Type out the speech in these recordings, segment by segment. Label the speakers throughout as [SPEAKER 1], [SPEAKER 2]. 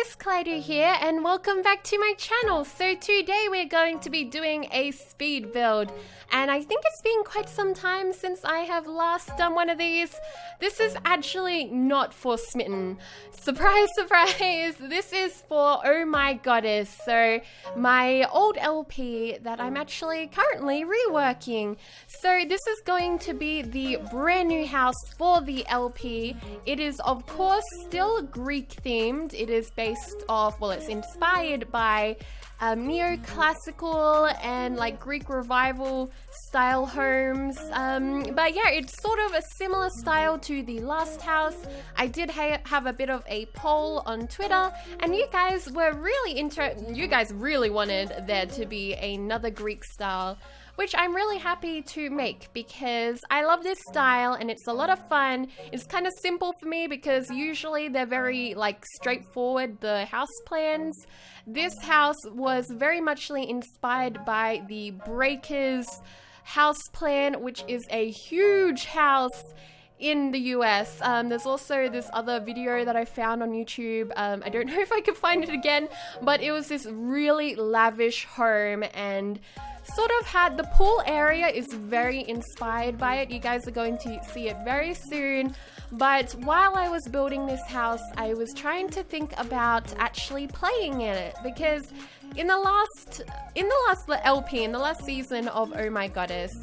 [SPEAKER 1] guys, Kaleidow here and welcome back to my channel. So today we're going to be doing a speed build and I think it's been quite some time since I have last done one of these. This is actually not for Smitten. Surprise, surprise! This is for Oh My Goddess. So my old LP that I'm actually currently reworking. So this is going to be the brand new house for the LP. It is of course still Greek themed. It is based off, well, it's inspired by neoclassical and like Greek revival style homes, but yeah, it's sort of a similar style to the last house. I did have a bit of a poll on Twitter and you guys were really you guys really wanted there to be another Greek style, which I'm really happy to make because I love this style and it's a lot of fun. It's kind of simple for me because usually they're very like straightforward, the house plans. This house was very muchly inspired by the Breakers house plan, which is a huge house in the US. There's also this other video that I found on YouTube. I don't know if I can find it again, but it was this really lavish home and sort of had the pool area is very inspired by it. You guys are going to see it very soon. But while I was building this house, I was trying to think about actually playing in it because in the last LP, in the last season of Oh My Goddess,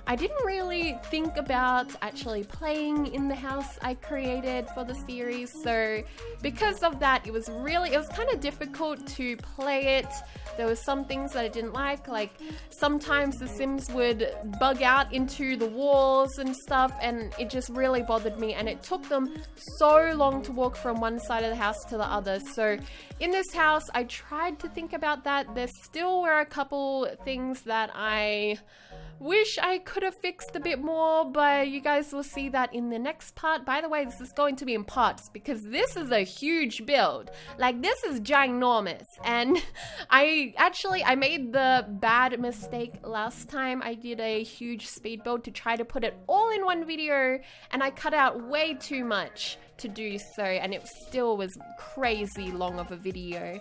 [SPEAKER 1] I didn't really think about actually playing in the house I created for the series. So because of that, it was kind of difficult to play it. There were some things that I didn't like sometimes the Sims would bug out into the walls and stuff, and it just really bothered me, and it took them so long to walk from one side of the house to the other. So in this house, I tried to think about that. There still were a couple things that I wish I could have fixed a bit more, but you guys will see that in the next part. By the way, this is going to be in parts because this is a huge build. Like, this is ginormous, and I made the bad mistake last time. I did a huge speed build to try to put it all in one video, and I cut out way too much to do so, and it still was crazy long of a video.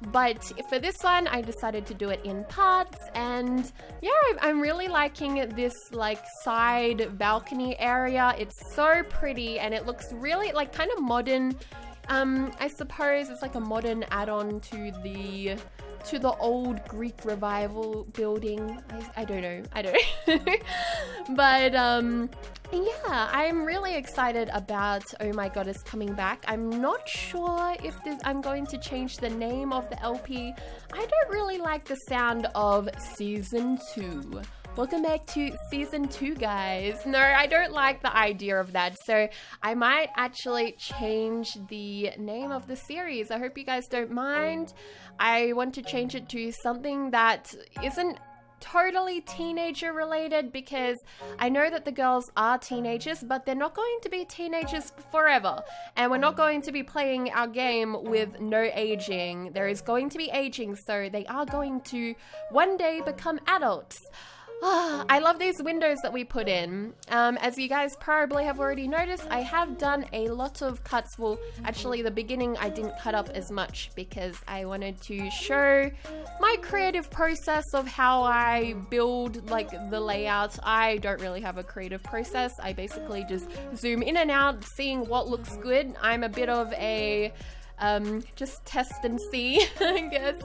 [SPEAKER 1] But for this one, I decided to do it in parts, and yeah, I'm really liking this like side balcony area. It's so pretty and it looks really like kind of modern. I suppose it's like a modern add-on to the old Greek revival building. I don't know. But yeah, I'm really excited about Oh My Goddess coming back. I'm not sure if I'm going to change the name of the LP. I don't really like the sound of Season 2. Welcome back to Season 2, guys. No, I don't like the idea of that, so I might actually change the name of the series. I hope you guys don't mind. I want to change it to something that isn't totally teenager related because I know that the girls are teenagers, but they're not going to be teenagers forever, and we're not going to be playing our game with no aging. There is going to be aging, so they are going to one day become adults. I love these windows that we put in. As you guys probably have already noticed, I have done a lot of cuts. Well, actually the beginning I didn't cut up as much because I wanted to show my creative process of how I build like the layout. I don't really have a creative process. I basically just zoom in and out, seeing what looks good. I'm a bit of a just test and see, I guess.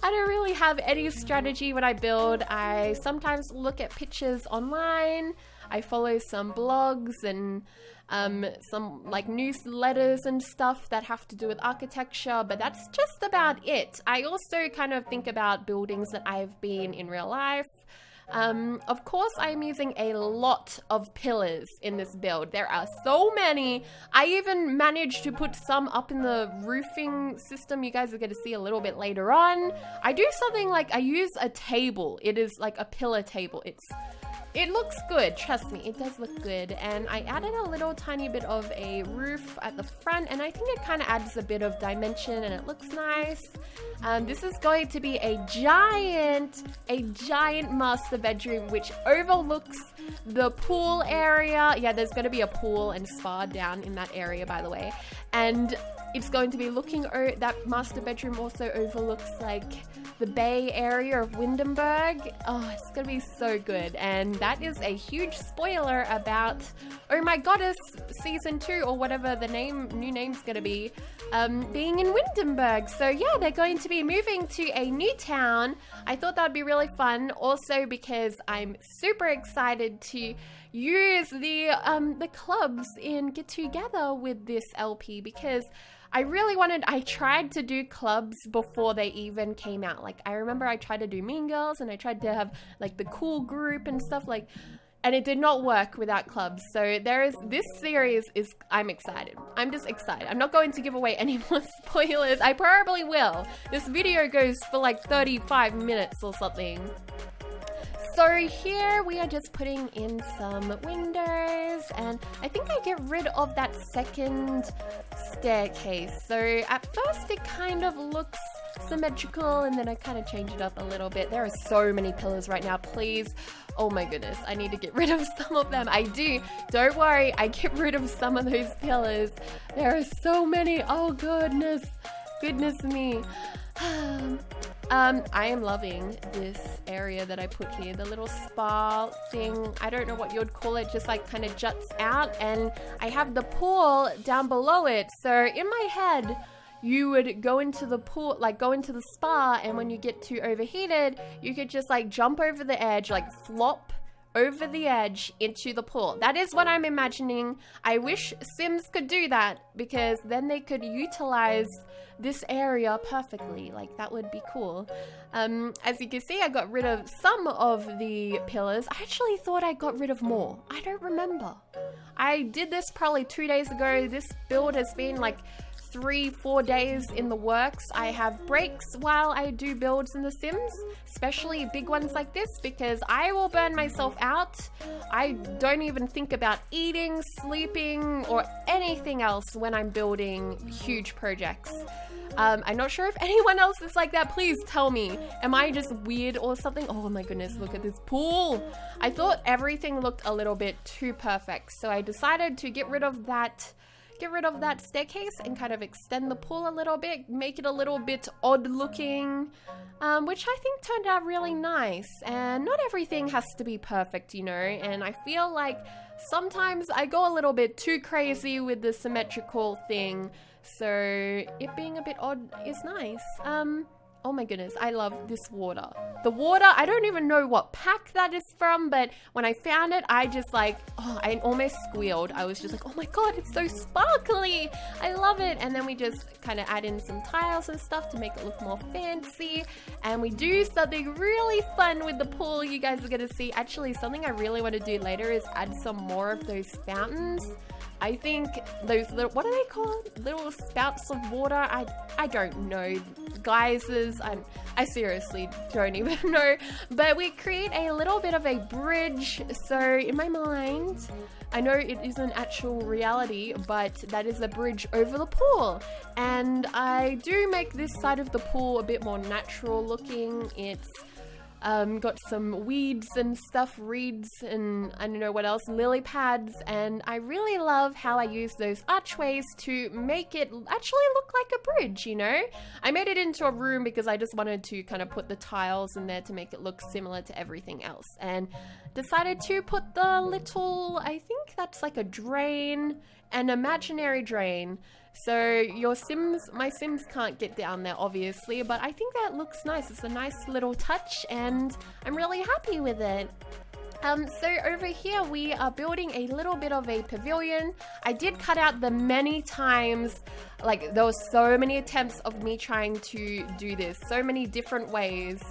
[SPEAKER 1] I don't really have any strategy when I build. I sometimes look at pictures online. I follow some blogs and some like newsletters and stuff that have to do with architecture, but that's just about it. I also kind of think about buildings that I've been in real life. Of course, I'm using a lot of pillars in this build. There are so many. I even managed to put some up in the roofing system. You guys are going to see a little bit later on. I do something like I use a table. It is like a pillar table. It looks good, trust me, it does look good. And I added a little tiny bit of a roof at the front, and I think it kind of adds a bit of dimension and it looks nice. This is going to be a giant master bedroom which overlooks the pool area. Yeah, there's going to be a pool and spa down in that area, by the way. And it's going to be looking, that master bedroom also overlooks like the Bay area of Windenburg. Oh, it's gonna be so good. And that is a huge spoiler about Oh My Goddess season 2, or whatever the new name's gonna be, being in Windenburg. So yeah, they're going to be moving to a new town. I thought that'd be really fun, also because I'm super excited to use the clubs and get together with this LP, because I tried to do clubs before they even came out. Like, I remember I tried to do Mean Girls, and I tried to have like the cool group and stuff, like, and it did not work without clubs. So this series I'm excited. I'm just excited. I'm not going to give away any more spoilers. I probably will. This video goes for like 35 minutes or something. So here we are just putting in some windows, and I think I get rid of that second staircase. So at first it kind of looks symmetrical, and then I kind of change it up a little bit. There are so many pillars right now, please. Oh my goodness, I need to get rid of some of them. I do. Don't worry, I get rid of some of those pillars. There are so many. Oh goodness. Goodness me. I am loving this area that I put here, the little spa thing. I don't know what you'd call it, just like kind of juts out, and I have the pool down below it. So in my head, you would go into the pool, like go into the spa, and when you get too overheated, you could just like jump over the edge, like flop over the edge into the pool. That is what I'm imagining. I wish Sims could do that, because then they could utilize this area perfectly. Like, that would be cool. As you can see, I got rid of some of the pillars. I actually thought I got rid of more. I don't remember. I did this probably 2 days ago. This build has been like 3-4 days in the works. I have breaks while I do builds in The Sims, especially big ones like this, because I will burn myself out. I don't even think about eating, sleeping, or anything else when I'm building huge projects. I'm not sure if anyone else is like that. Please tell me. Am I just weird or something? Oh my goodness, look at this pool. I thought everything looked a little bit too perfect, so I decided to get rid of that staircase and kind of extend the pool a little bit, make it a little bit odd looking, which I think turned out really nice. And not everything has to be perfect, you know, and I feel like sometimes I go a little bit too crazy with the symmetrical thing, so it being a bit odd is nice. Oh my goodness, I love this water. The water, I don't even know what pack that is from, but when I found it, I just like, oh, I almost squealed. I was just like, oh my god, it's so sparkly. I love it. And then we just kind of add in some tiles and stuff to make it look more fancy. And we do something really fun with the pool. You guys are going to see. Actually, something I really want to do later is add some more of those fountains. I think those little, what are they called? Little spouts of water? I don't know. Geysers, I seriously don't even know. But we create a little bit of a bridge. So in my mind, I know it isn't actual reality, but that is a bridge over the pool. And I do make this side of the pool a bit more natural looking. It's got some weeds and stuff, reeds, and I don't know what else, lily pads, and I really love how I use those archways to make it actually look like a bridge, you know? I made it into a room because I just wanted to kind of put the tiles in there to make it look similar to everything else, and decided to put the little, I think that's like a drain, an imaginary drain. So your Sims, my Sims can't get down there obviously, but I think that looks nice. It's a nice little touch and I'm really happy with it. So over here we are building a little bit of a pavilion. I did cut out the many times, like there were so many attempts of me trying to do this, so many different ways.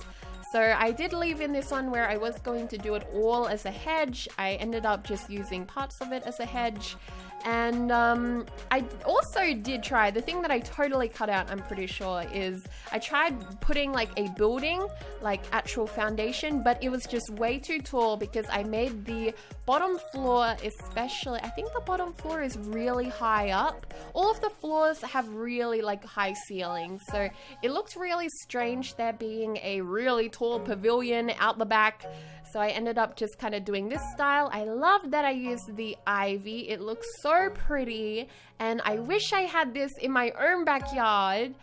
[SPEAKER 1] So I did leave in this one where I was going to do it all as a hedge. I ended up just using parts of it as a hedge. And I also did try, the thing that I totally cut out, I'm pretty sure, is I tried putting like a building, like actual foundation, but it was just way too tall because I made the bottom floor especially, I think the bottom floor is really high up. All of the floors have really like high ceilings, so it looked really strange there being a really tall tall pavilion out the back. So I ended up just kind of doing this style. I love that I used the ivy. It looks so pretty, and I wish I had this in my own backyard.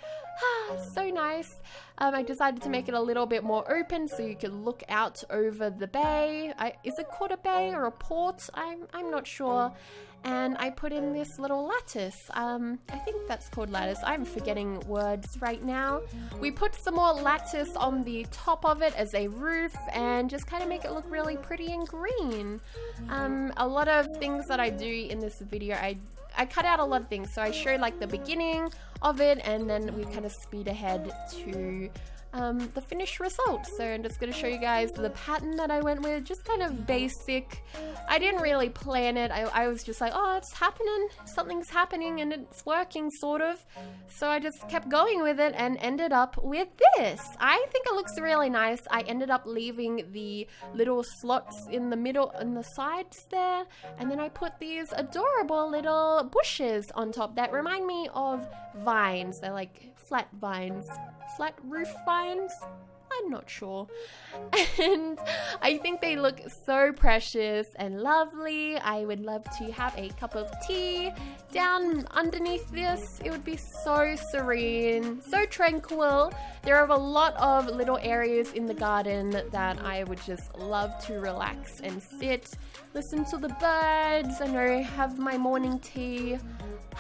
[SPEAKER 1] So nice. I decided to make it a little bit more open so you could look out over the bay. Is it called a bay or a port? I'm not sure. And I put in this little lattice. I think that's called lattice. I'm forgetting words right now. We put some more lattice on the top of it as a roof and just kind of make it look really pretty and green. A lot of things that I do in this video, I cut out a lot of things. So I showed like the beginning of it, and then we kind of speed ahead to the finished result. So I'm just going to show you guys the pattern that I went with, just kind of basic. I didn't really plan it. I was just like, oh, it's happening, something's happening, and it's working sort of. So I just kept going with it and ended up with this. I think it looks really nice. I ended up leaving the little slots in the middle and the sides there, and then I put these adorable little bushes on top that remind me of vines. They're like flat vines, flat roof vines. I'm not sure. And I think they look so precious and lovely. I would love to have a cup of tea down underneath this. It would be so serene, so tranquil. There are a lot of little areas in the garden that I would just love to relax and sit, listen to the birds, and have my morning tea.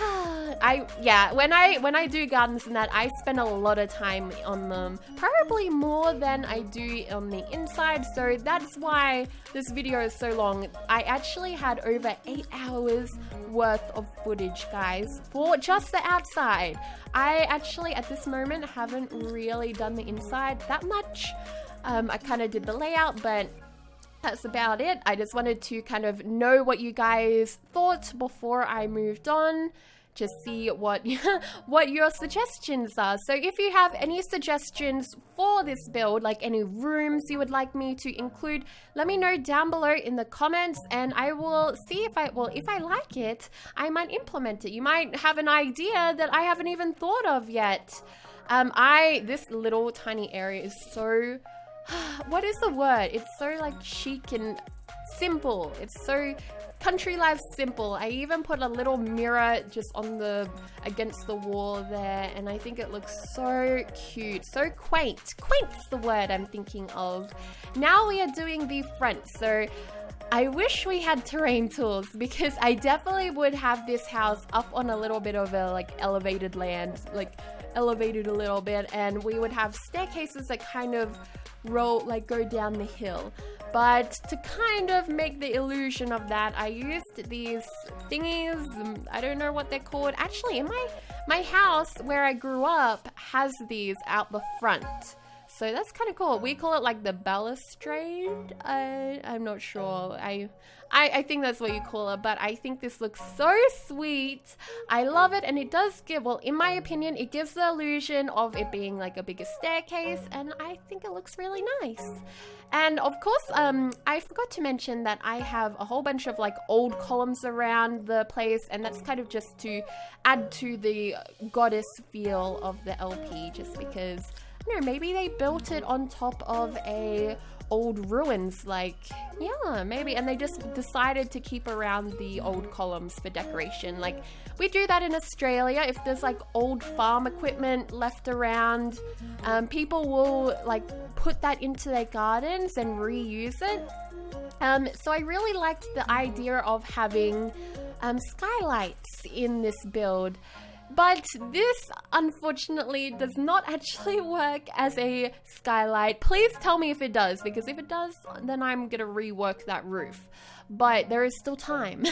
[SPEAKER 1] When I do gardens and that, I spend a lot of time on them, probably more than I do on the inside, so that's why this video is so long. I actually had over 8 hours worth of footage, guys, for just the outside. I actually at this moment haven't really done the inside that much. I kind of did the layout, but that's about it. I just wanted to kind of know what you guys thought before I moved on. Just see what your suggestions are. So if you have any suggestions for this build, like any rooms you would like me to include, let me know down below in the comments, and I will see if I like it, I might implement it. You might have an idea that I haven't even thought of yet. This little tiny area is so, what is the word? It's so like chic and simple. It's so country life simple. I even put a little mirror just on against the wall there, and I think it looks so cute, so quaint. Quaint's the word I'm thinking of. Now we are doing the front. So I wish we had terrain tools, because I definitely would have this house up on a little bit of a like elevated land, like elevated a little bit, and we would have staircases that kind of go down the hill. But to kind of make the illusion of that, I used these thingies. I don't know what they're called. Actually, in my house where I grew up has these out the front. So that's kind of cool. We call it like the balustrade. I'm not sure. I think that's what you call it, but I think this looks so sweet. I love it, and it does give, well, in my opinion, it gives the illusion of it being like a bigger staircase, and I think it looks really nice. And of course, I forgot to mention that I have a whole bunch of like old columns around the place, and that's kind of just to add to the goddess feel of the LP, just because, I don't know, maybe they built it on top of a old ruins, like, yeah, maybe, and they just decided to keep around the old columns for decoration. Like we do that in Australia. If there's like old farm equipment left around, people will like put that into their gardens and reuse it. So I really liked the idea of having skylights in this build. But this, unfortunately, does not actually work as a skylight. Please tell me if it does, because if it does, then I'm going to rework that roof. But there is still time.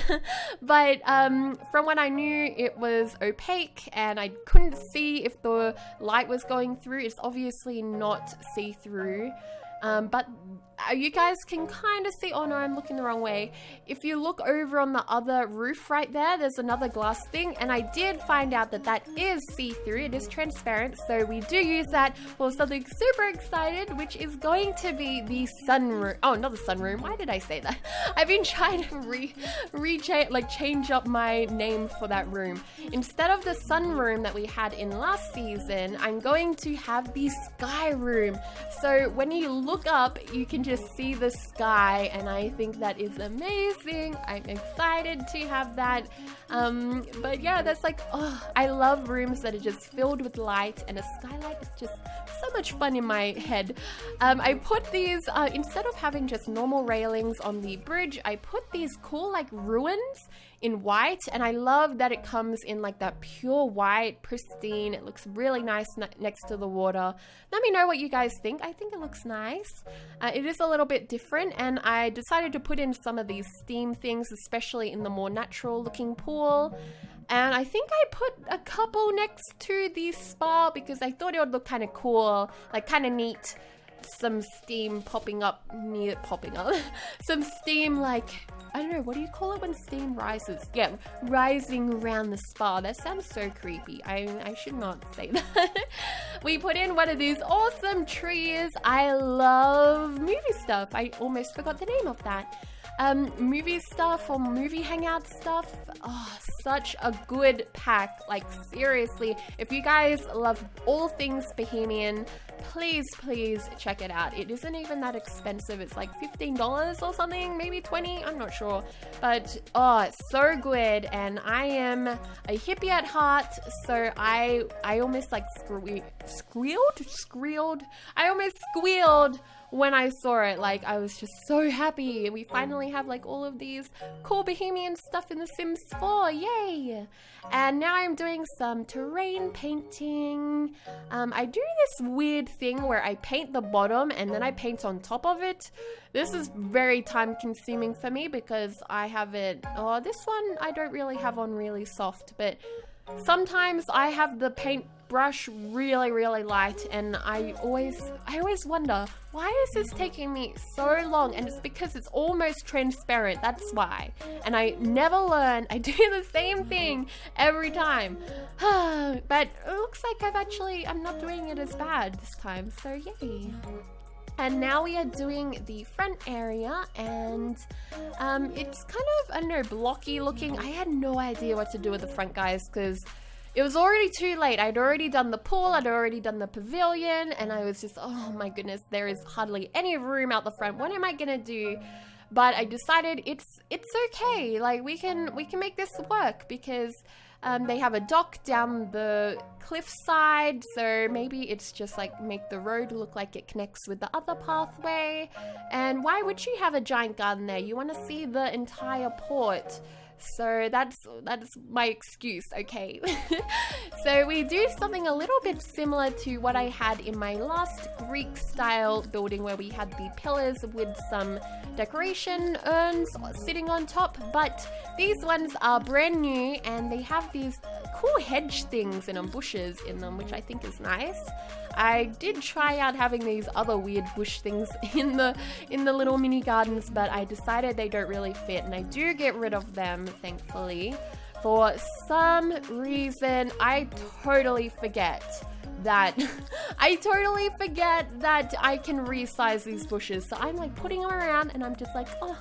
[SPEAKER 1] But from what I knew, it was opaque, and I couldn't see if the light was going through. It's obviously not see-through. But you guys can kind of see, oh no, I'm looking the wrong way. If you look over on the other roof right there, there's another glass thing, and I did find out that that is see-through. It is transparent, so we do use that for something super excited, which is going to be the sunroom. Oh, not the sunroom. Why did I say that? I've been trying to change up my name for that room. Instead of the sunroom that we had in last season, I'm going to have the sky room. So when you look up, you can just see the sky, and I think that is amazing. I'm excited to have that. But yeah, that's like, oh, I love rooms that are just filled with light, and a skylight is just so much fun in my head. I put these, instead of having just normal railings on the bridge, I put these cool like ruins in white, and I love that it comes in like that pure white, pristine. It looks really nice next to the water. Let me know what you guys think. I think it looks nice. It is a little bit different, and I decided to put in some of these steam things, especially in the more natural looking pool. And I think I put a couple next to the spa because I thought it would look kind of cool, like kind of neat. Some steam popping up. Some steam, like, I don't know, what do you call it when steam rises? Yeah, rising around the spa. That sounds so creepy. I should not say that. We put in one of these awesome trees. I love movie stuff. I almost forgot the name of that. Movie stuff or movie hangout stuff. Oh, such a good pack. Like, seriously, if you guys love all things Bohemian, please check it out. It isn't even that expensive. It's like $15 or something, maybe 20, I'm not sure. But oh, it's so good, and I am a hippie at heart, so I almost like squealed. I almost squealed when I saw it. Like, I was just so happy. We finally have like all of these cool Bohemian stuff in The Sims 4. Yay! And now I'm doing some terrain painting. I do this weird thing where I paint the bottom and then I paint on top of it. This is very time consuming for me because I have it, oh, this one I don't really have on really soft, but sometimes I have the paint brush really light, and I always wonder, why is this taking me so long? And it's because it's almost transparent, that's why. And I never learn. I do the same thing every time. But it looks like I'm not doing it as bad this time, so yay. And now we are doing the front area, and it's kind of, I don't know, blocky looking. I had no idea what to do with the front, guys, because it was already too late. I'd already done the pool, I'd already done the pavilion, and I was just, oh my goodness, there is hardly any room out the front. What am I gonna do? But I decided it's okay. Like, we can make this work because they have a dock down the cliffside, so maybe it's just like make the road look like it connects with the other pathway. And why would you have a giant garden there? You want to see the entire port. So that's my excuse, okay? So we do something a little bit similar to what I had in my last Greek style building, where we had the pillars with some decoration urns sitting on top, but these ones are brand new and they have these cool hedge things in them, bushes in them, which I think is nice. I did try out having these other weird bush things in the little mini gardens, but I decided they don't really fit, and I do get rid of them, thankfully. For some reason, I totally forget that I can resize these bushes. So I'm like putting them around, and I'm just like, oh,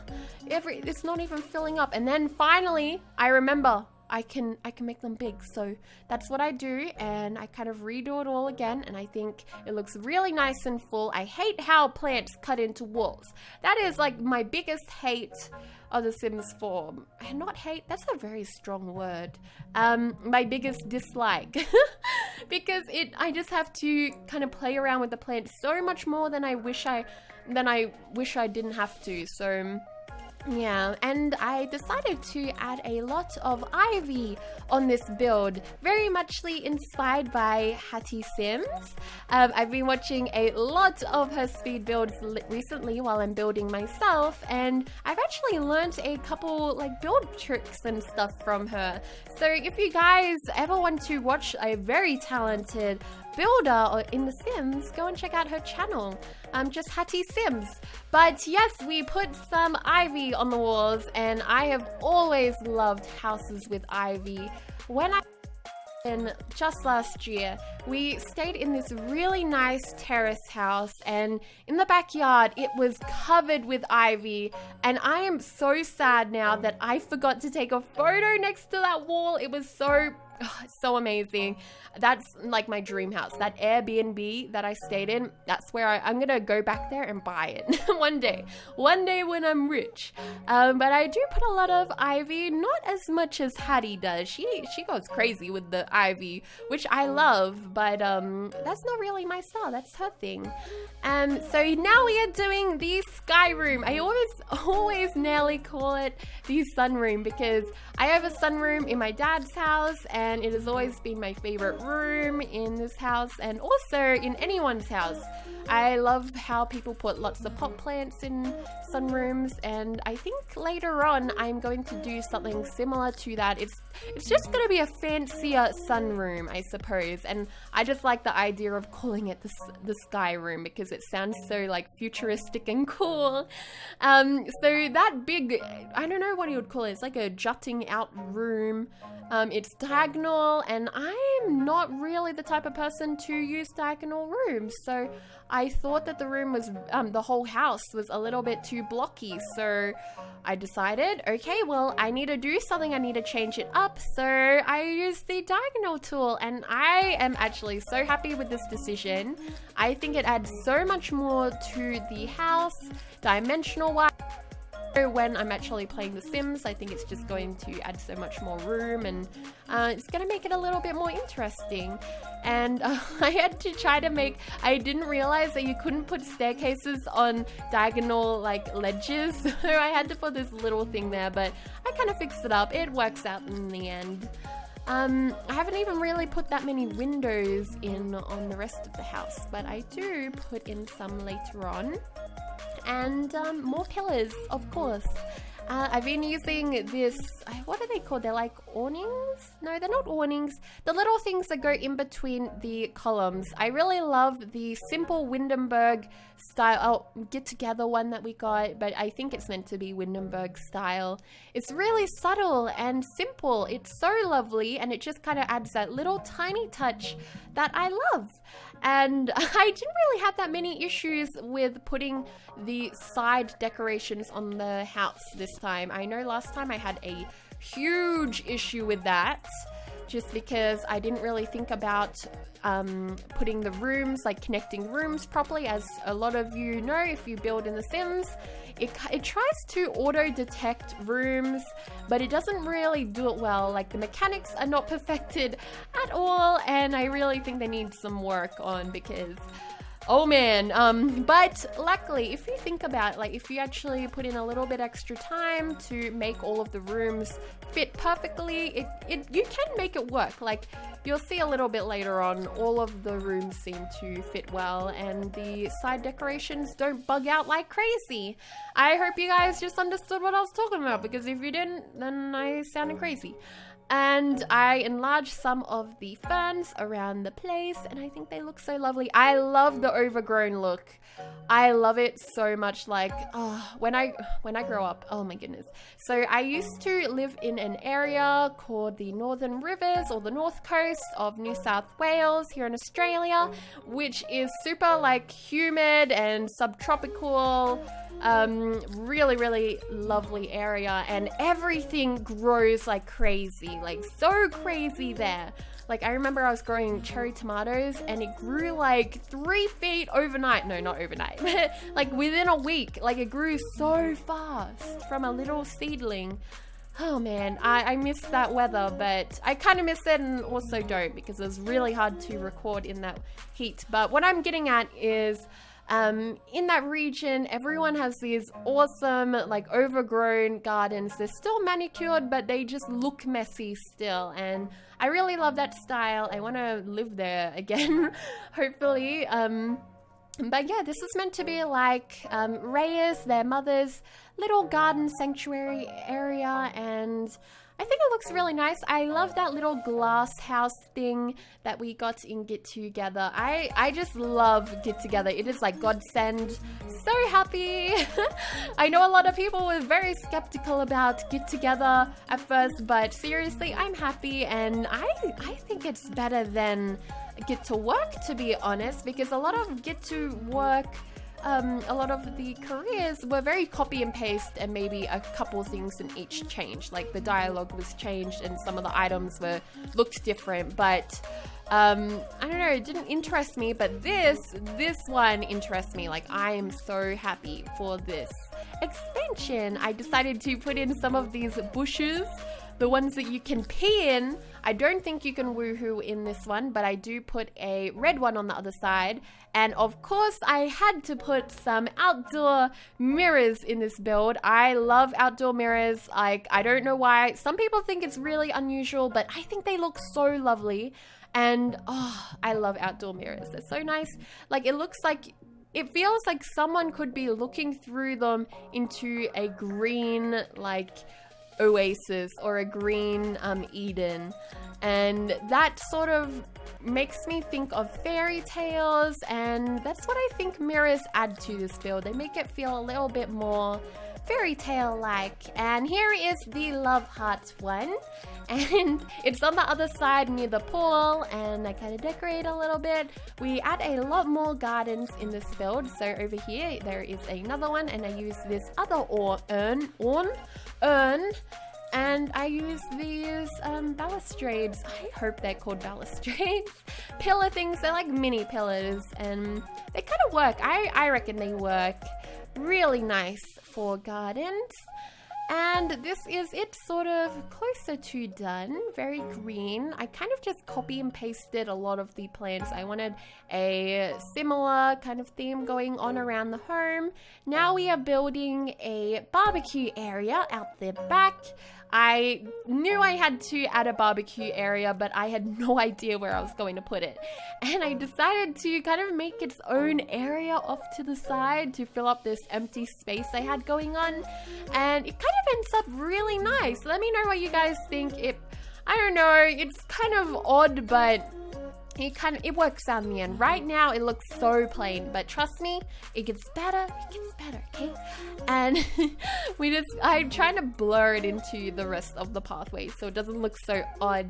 [SPEAKER 1] it's not even filling up. And then finally, I remember I can make them big. So that's what I do, and I kind of redo it all again, and I think it looks really nice and full. I hate how plants cut into walls. That is like my biggest hate of The Sims 4. Not hate, that's a very strong word. My biggest dislike. Because I just have to kind of play around with the plants so much more than I wish I didn't have to. So yeah, and I decided to add a lot of ivy on this build, very muchly inspired by Hattie Sims. I've been watching a lot of her speed builds recently while I'm building myself, and I've actually learned a couple like build tricks and stuff from her. So if you guys ever want to watch a very talented builder in The Sims, go and check out her channel. just Hattie Sims. But yes, we put some ivy on the walls, and I have always loved houses with ivy. When I just last year, we stayed in this really nice terrace house, and in the backyard it was covered with ivy, and I am so sad now that I forgot to take a photo next to that wall. It was so amazing. That's like my dream house. That Airbnb that I stayed in, that's where I'm gonna go back there and buy it one day when I'm rich. But I do put a lot of ivy, not as much as Hattie does. She goes crazy with the ivy, which I love, but that's not really my style. That's her thing. So now we are doing the sky room. I always nearly call it the sunroom because I have a sunroom in my dad's house, and it has always been my favorite room in this house and also in anyone's house. I love how people put lots of pot plants in sunrooms, and I think later on I'm going to do something similar to that. It's just going to be a fancier sunroom, I suppose, and I just like the idea of calling it the sky room because it sounds so like futuristic and cool. So that big, I don't know what you would call it, it's like a jutting out room. It's diagonal, and I'm not really the type of person to use diagonal rooms, so I thought that the room was, the whole house was a little bit too blocky, so I decided, okay, well, I need to do something, I need to change it up, so I used the diagonal tool, and I am actually so happy with this decision. I think it adds so much more to the house, dimensional-wise. When I'm actually playing The Sims, I think it's just going to add so much more room, and it's going to make it a little bit more interesting. And I had to try to I didn't realize that you couldn't put staircases on diagonal like ledges, so I had to put this little thing there, but I kind of fixed it up. It works out in the end. I haven't even really put that many windows in on the rest of the house, but I do put in some later on. And more pillars, of course. I've been using this, what are they called? They're like awnings? No, they're not awnings. The little things that go in between the columns. I really love the simple Windenburg style get together one that we got, but I think it's meant to be Windenburg style. It's really subtle and simple. It's so lovely, and it just kind of adds that little tiny touch that I love. And I didn't really have that many issues with putting the side decorations on the house this time. I know last time I had a huge issue with that, just because I didn't really think about putting the rooms, like connecting rooms properly. As a lot of you know, if you build in The Sims, it tries to auto-detect rooms, but it doesn't really do it well. Like, the mechanics are not perfected at all, and I really think they need some work on because, oh man. But luckily, if you think about, like, if you actually put in a little bit extra time to make all of the rooms fit perfectly, you can make it work. Like, you'll see a little bit later on, all of the rooms seem to fit well, and the side decorations don't bug out like crazy. I hope you guys just understood what I was talking about, because if you didn't, then I sounded crazy. And I enlarged some of the ferns around the place, and I think they look so lovely. I love the overgrown look. I love it so much. Like, when I grow up, oh my goodness. So I used to live in an area called the Northern Rivers, or the North Coast of New South Wales here in Australia, which is super like humid and subtropical. Really, really lovely area, and everything grows like crazy, like so crazy there. Like, I remember I was growing cherry tomatoes, and it grew like 3 feet overnight. No, not overnight, like within a week. Like, it grew so fast from a little seedling. Oh man, I miss that weather, but I kind of miss it and also don't, because it was really hard to record in that heat. But what I'm getting at is, in that region, everyone has these awesome, like, overgrown gardens. They're still manicured, but they just look messy still, and I really love that style. I want to live there again, hopefully. But yeah, this is meant to be like Reyes, their mother's little garden sanctuary area, and I think it looks really nice. I love that little glass house thing that we got in Get Together. I just love Get Together. It is like godsend. So happy. I know a lot of people were very skeptical about Get Together at first, but seriously, I'm happy, and I think it's better than Get to Work, to be honest, because a lot of Get to Work, a lot of the careers were very copy and paste, and maybe a couple things in each changed. Like the dialogue was changed and some of the items looked different, but I don't know, it didn't interest me. But this one interests me. Like, I am so happy for this expansion. I decided to put in some of these bushes, the ones that you can pee in. I don't think you can woohoo in this one, but I do put a red one on the other side. And of course, I had to put some outdoor mirrors in this build. I love outdoor mirrors. Like, I don't know why. Some people think it's really unusual, but I think they look so lovely. And oh, I love outdoor mirrors. They're so nice. Like, it feels like someone could be looking through them into a green, like, oasis or a green Eden, and that sort of makes me think of fairy tales, and that's what I think mirrors add to this build. They make it feel a little bit more fairy tale like. And here is the love heart one, and it's on the other side near the pool, and I kind of decorate a little bit. We add a lot more gardens in this build. So over here there is another one, and I use this other urn, and I use these balustrades. I hope they're called balustrades. Pillar things. They're like mini pillars, and they kind of work. I reckon they work really nice for gardens. And this is it, sort of closer to done. Very green. I kind of just copy and pasted a lot of the plants. I wanted a similar kind of theme going on around the home. Now we are building a barbecue area out the back. I knew I had to add a barbecue area, but I had no idea where I was going to put it. And I decided to kind of make its own area off to the side to fill up this empty space I had going on. And it kind of ends up really nice. Let me know what you guys think. I don't know, it's kind of odd, but it works out in the end. Right now it looks so plain, but trust me, it gets better, okay? And I'm trying to blur it into the rest of the pathway so it doesn't look so odd.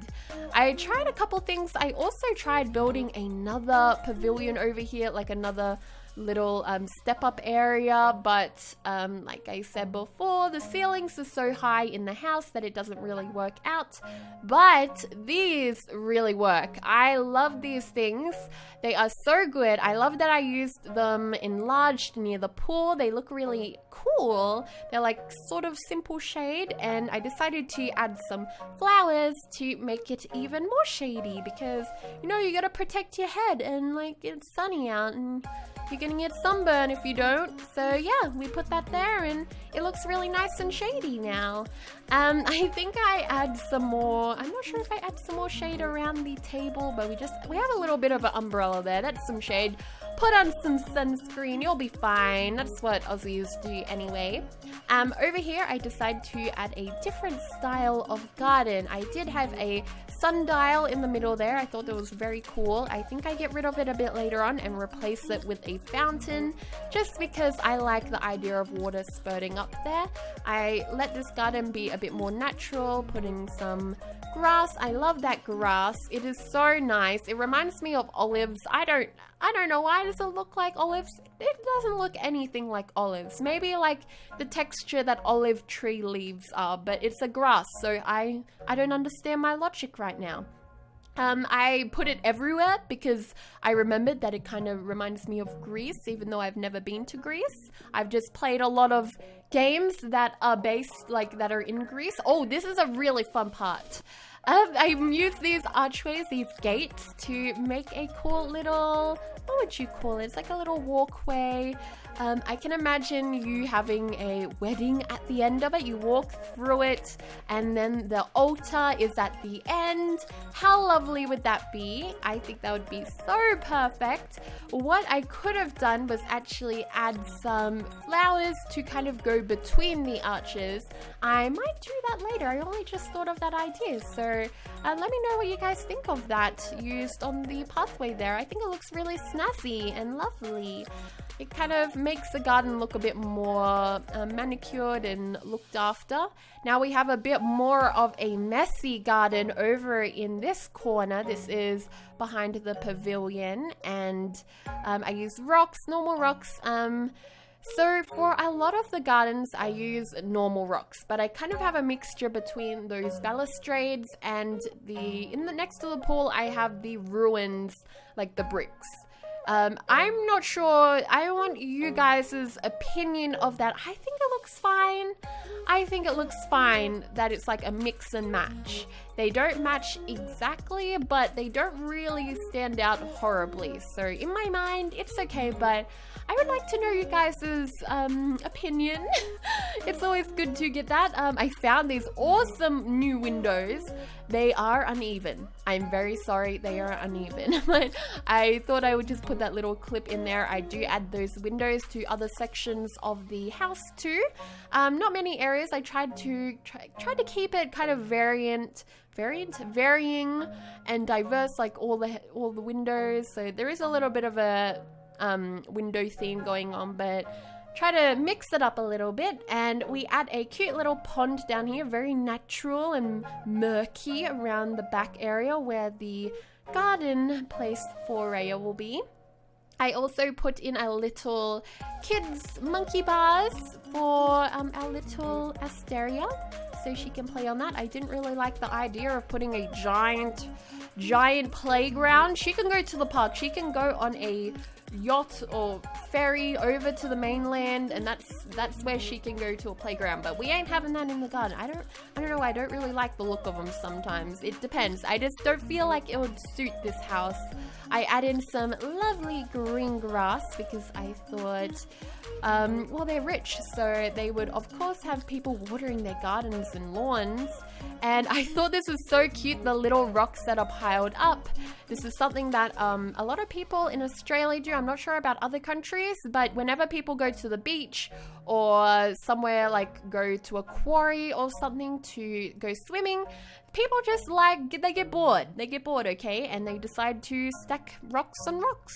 [SPEAKER 1] I tried a couple things. I also tried building another pavilion over here, like another little step-up area, but like I said before, the ceilings are so high in the house that it doesn't really work out. But these really work. I love these things. They are so good. I love that I used them enlarged near the pool. They look really cool. They're like sort of simple shade, and I decided to add some flowers to make it even more shady, because you know, you gotta protect your head, and like, it's sunny out and you're gonna get sunburn if you don't. So yeah, we put that there, and it looks really nice and shady now. I think I add some more. I'm not sure if I add some more shade around the table, but we have a little bit of an umbrella there. That's some shade. Put on some sunscreen, you'll be fine. That's what Aussies do anyway. Over here, I decided to add a different style of garden. I did have a sundial in the middle there. I thought that was very cool. I think I get rid of it a bit later on and replace it with a fountain, just because I like the idea of water spurting up there. I let this garden be a bit more natural, putting some grass. I love that grass. It is so nice. It reminds me of olives. I don't know why does it look like olives. It doesn't look anything like olives. Maybe like the texture that olive tree leaves are, but it's a grass, so I don't understand my logic right now. I put it everywhere because I remembered that it kind of reminds me of Greece, even though I've never been to Greece. I've just played a lot of games that are based, like, that are in Greece. Oh, this is a really fun part. I use these archways, these gates, to make a cool little what would you call it? It's like a little walkway. I can imagine you having a wedding at the end of it. You walk through it and then the altar is at the end. How lovely would that be? I think that would be so perfect. What I could have done was actually add some flowers to kind of go between the arches. I might do that later. I only just thought of that idea. So let me know what you guys think of that used on the pathway there. I think it looks really snazzy and lovely. It kind of makes the garden look a bit more manicured and looked after. Now we have a bit more of a messy garden over in this corner. This is behind the pavilion, and I use rocks, normal rocks. So for a lot of the gardens, I use normal rocks, but I kind of have a mixture between those balustrades and next to the pool, I have the ruins, like the bricks. I'm not sure. I want you guys' opinion of that. I think it looks fine. I think it looks fine that it's like a mix and match. They don't match exactly, but they don't really stand out horribly. So in my mind, it's okay, but I would like to know you guys' opinion. It's always good to get that. I found these awesome new windows. They are uneven. I'm very sorry, they are uneven. But I thought I would just put that little clip in there. I do add those windows to other sections of the house too. Not many areas. I tried to keep it kind of varying and diverse, like all the windows. So there is a little bit of a window theme going on, but try to mix it up a little bit. And we add a cute little pond down here, very natural and murky around the back area where the garden place for Raya will be. I also put in a little kids monkey bars for our little Asteria, so she can play on that. I didn't really like the idea of putting a giant playground. She can go to the park. She can go on a yacht or ferry over to the mainland, and that's where she can go to a playground. But we ain't having that in the garden. I don't know. I don't really like the look of them sometimes. It depends. I just don't feel like it would suit this house. I add in some lovely green grass because I thought, well, they're rich, so they would of course have people watering their gardens and lawns. And I thought this was so cute, the little rocks that are piled up. This is something that a lot of people in Australia do. I'm not sure about other countries, but whenever people go to the beach or somewhere like go to a quarry or something to go swimming, people just they get bored, okay? And they decide to stack rocks on rocks.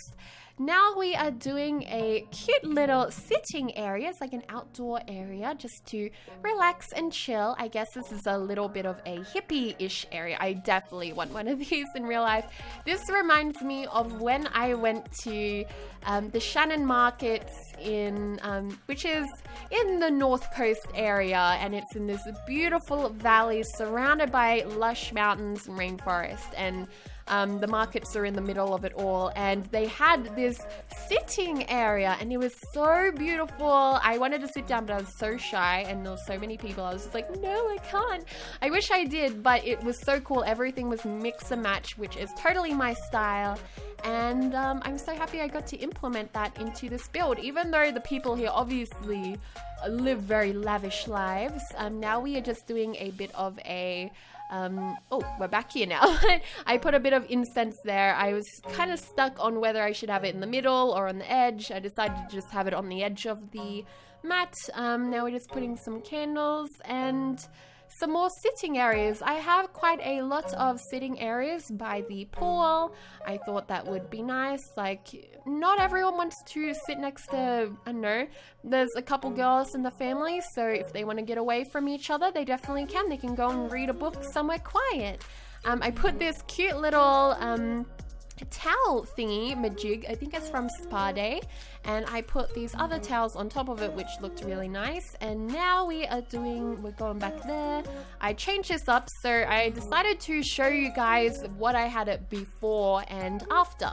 [SPEAKER 1] Now we are doing a cute little sitting area. It's like an outdoor area just to relax and chill. I guess this is a little bit of a hippie-ish area. I definitely want one of these in real life. This reminds me of when I went to the Shannon Markets which is in the North Coast area, and it's in this beautiful valley surrounded by lush mountains and rainforest, and the markets are in the middle of it all, and they had this sitting area, and it was so beautiful. I wanted to sit down, but I was so shy, and there were so many people. I was just like, no, I can't. I wish I did, but it was so cool. Everything was mix and match, which is totally my style. And I'm so happy I got to implement that into this build, even though the people here obviously live very lavish lives. Now we are just doing a bit of a oh, we're back here now. I put a bit of incense there. I was kind of stuck on whether I should have it in the middle or on the edge. I decided to just have it on the edge of the mat. Now we're just putting some candles and some more sitting areas. I have quite a lot of sitting areas by the pool. I thought that would be nice. Like, not everyone wants to sit next to, I don't know, there's a couple girls in the family, so if they want to get away from each other, they definitely can. They can go and read a book somewhere quiet. I put this cute little towel thingy majig, I think it's from Spa Day, and I put these other towels on top of it, which looked really nice. And now we're going back there. I changed this up, so I decided to show you guys what I had it before and after.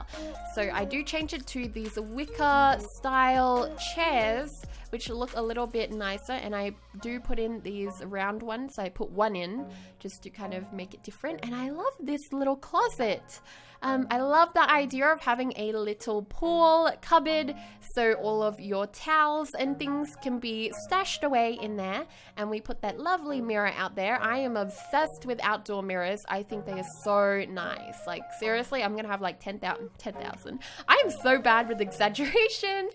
[SPEAKER 1] So I do change it to these wicker style chairs, which look a little bit nicer, and I do put in these round ones. I put one in just to kind of make it different. And I love this little closet. I love the idea of having a little pool cupboard so all of your towels and things can be stashed away in there. And we put that lovely mirror out there. I am obsessed with outdoor mirrors. I think they are so nice. Like, seriously, I'm gonna have like 10,000. I am so bad with exaggerations.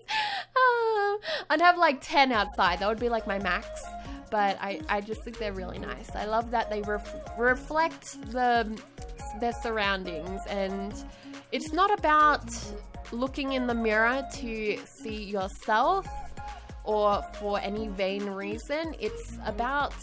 [SPEAKER 1] I'd have like 10 outside. That would be like my max. But I just think they're really nice. I love that they reflect their surroundings, and it's not about looking in the mirror to see yourself or for any vain reason. It's about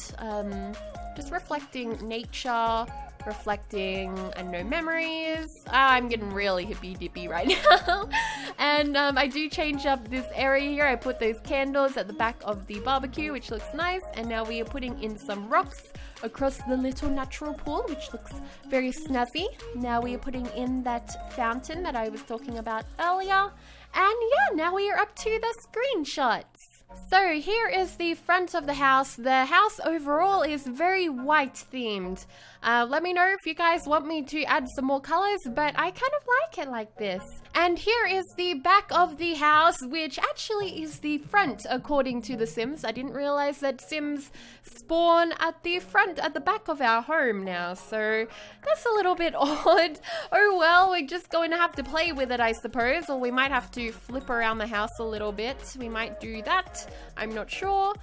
[SPEAKER 1] just reflecting nature, reflecting, I know, memories. I'm getting really hippy-dippy right now. And I do change up this area here. I put those candles at the back of the barbecue, which looks nice. And now we are putting in some rocks across the little natural pool, which looks very snazzy. Now we are putting in that fountain that I was talking about earlier. And yeah, now we are up to the screenshots. So here is the front of the house. The house overall is very white themed. Let me know if you guys want me to add some more colors, but I kind of like it like this. And here is the back of the house, which actually is the front according to The Sims. I didn't realize that Sims spawn at the front, at the back of our home now, so that's a little bit odd. Oh well, we're just going to have to play with it, I suppose, or we might have to flip around the house a little bit. We might do that, I'm not sure.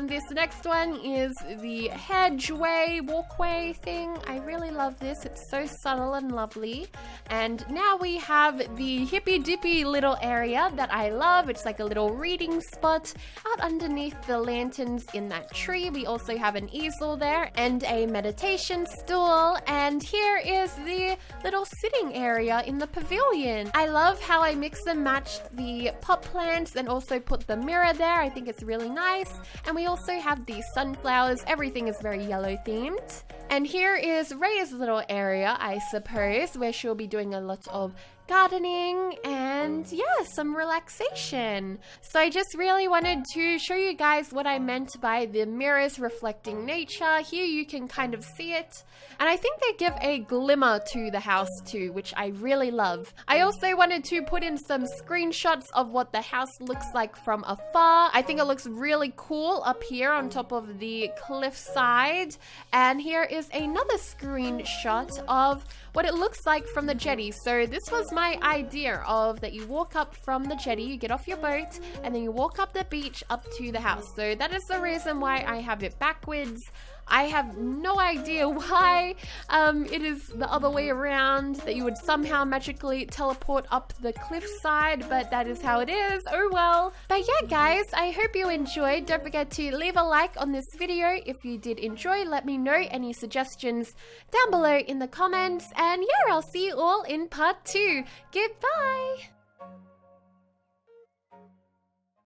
[SPEAKER 1] This next one is the hedgeway, walkway thing. I really love this. It's so subtle and lovely. And now we have the hippy dippy little area that I love. It's like a little reading spot out underneath the lanterns in that tree. We also have an easel there and a meditation stool. And here is the little sitting area in the pavilion. I love how I mix and matched the pot plants and also put the mirror there. I think it's really nice. And we also have the sunflowers. Everything is very yellow themed. And here is Ray's little area, I suppose, where she'll be doing a lot of gardening and yeah, some relaxation. So I just really wanted to show you guys what I meant by the mirrors reflecting nature. Here you can kind of see it. And I think they give a glimmer to the house too, which I really love. I also wanted to put in some screenshots of what the house looks like from afar. I think it looks really cool up here on top of the cliffside. And here is another screenshot of what it looks like from the jetty. So this was my idea of that you walk up from the jetty, you get off your boat, and then you walk up the beach up to the house. So that is the reason why I have it backwards. I have no idea why it is the other way around, that you would somehow magically teleport up the cliffside, but that is how it is. Oh well. But yeah, guys, I hope you enjoyed. Don't forget to leave a like on this video if you did enjoy. Let me know any suggestions down below in the comments. And yeah, I'll see you all in part 2. Goodbye!